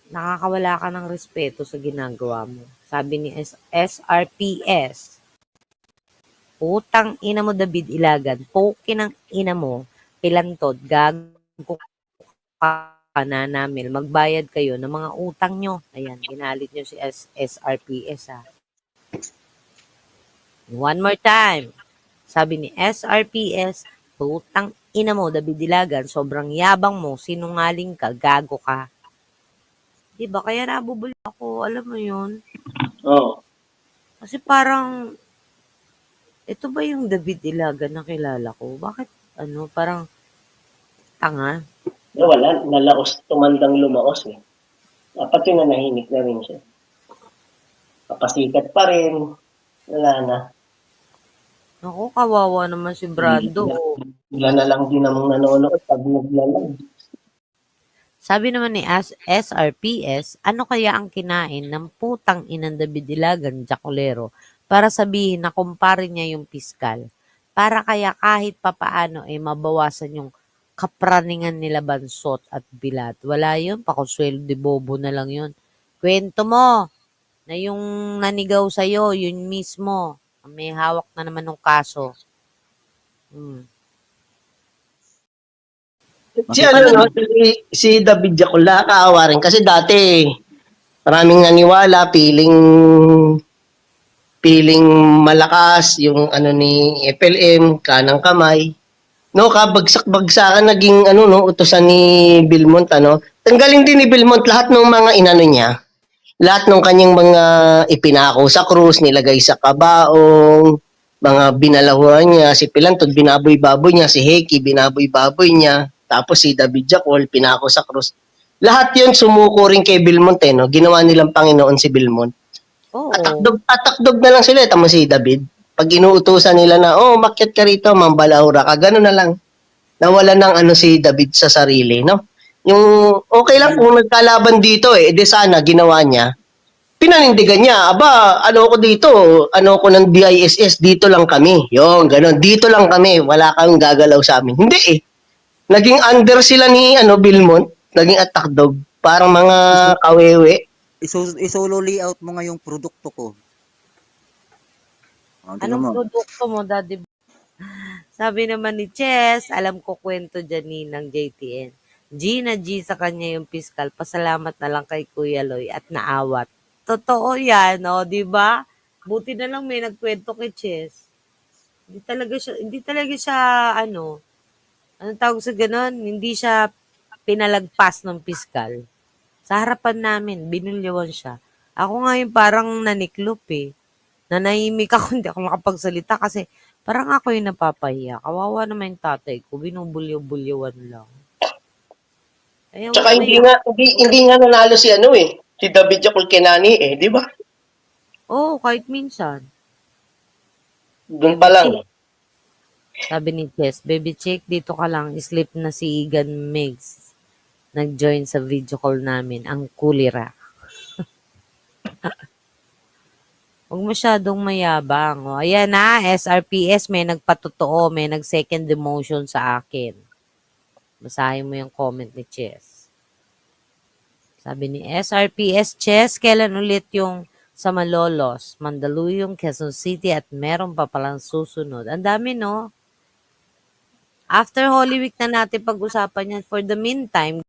nakakawala ka ng respeto sa ginagawa mo. Sabi ni SRPS, utang ina mo David Ilagan, poke ng ina mo, pilantod, gago ka na namin, magbayad kayo ng mga utang nyo. Ayan, ginalit nyo si SRPS ha. One more time. Sabi ni SRPS, utang ina mo David Ilagan, sobrang yabang mo, sinungaling ka, gago ka. Diba? Kaya nabubuli ako, alam mo yun? Oo. Kasi parang, ito ba yung David Ilagan na kilala ko? Bakit, parang tanga? Wala, nalaos, tumandang lumaos eh. Dapat yun nanahimik na rin siya. Papasikat pa rin, wala na. Naku, kawawa naman si Brando. Wala na lang din ang nanonood pag naglalag. Sabi naman ni SRPS, ano kaya ang kinain ng putang inang David Ilagan, Jacolero, para sabihin na kumpare niya yung piskal? Para kaya kahit papaano mabawasan yung kapraningan nila Bansot at Bilat. Wala yun, pakonsuelo de bobo na lang yun. Kwento mo na yung nanigaw sa'yo, yun mismo. May hawak na naman ng kaso. Si si David Jacula, kaawa rin. Kasi dati, maraming naniwala, piling malakas, yung ni FLM, kanang kamay. No, kabagsak-bagsakan naging utusan ni Belmont, Tanggalin din ni Belmont lahat ng mga inano niya. Lahat ng kanyang mga ipinako sa krus, nilagay sa kabaong, mga binalahuan niya, si Pilantod, binaboy-baboy niya, si Heki, binaboy-baboy niya, tapos si David Jacol, pinako sa krus. Lahat yun sumuko rin kay Belmont, no? Ginawa nilang Panginoon si Belmont. Oo. Atakdog na lang sila, tama si David. Pag inuutusan nila na, makyat ka rito, mambalahura ka, gano'n na lang. Nawala ng si David sa sarili, no? Yung okay lang kung nagkalaban dito de sana ginawa niya. Pinanindigan niya, ako dito, ako ng DISS, dito lang kami. Yung gano'n, dito lang kami, wala kang gagalaw sa amin. Hindi Naging under sila ni Belmont, naging attack dog, parang mga kawewe. Isolo layout mo ngayong produkto ko. Anong produkto mo, Daddy? Sabi naman ni Chess, alam ko kwento dyan ni ng JTN. G na G sa kanya yung piskal. Pasalamat na lang kay Kuya Loy at naawat. Totoo yan, di ba? Buti na lang may nagkwento kay Chess. Hindi talaga siya, anong tawag sa ganon? Hindi siya pinalagpas ng piskal. Sa harapan namin, binulyawan siya. Ako nga yung parang naniklop Nanahimik ako, hindi ako makapagsalita kasi parang ako yung napapahiya. Kawawa naman yung tatay ko, binubulyaw-bulyawan lang. Ayaw Tsaka hindi nga nanalo si si David Jacol Kenani di ba? Oo, kahit minsan. Doon pa lang. Sabi ni Chess, baby chick, dito ka lang, sleep na si Igan Migs. Nag-join sa video call namin, ang kulira. Huwag masyadong mayabang. Ayan na, SRPS, may nagpatotoo, may nag-second demotion sa akin. Basahin mo yung comment ni Chess. Sabi ni SRPS, Chess, kailan ulit yung sa Malolos, Mandaluyong, Quezon City at meron pa palang susunod. Ang dami, no? After Holy Week na natin pag-usapan yan. For the meantime,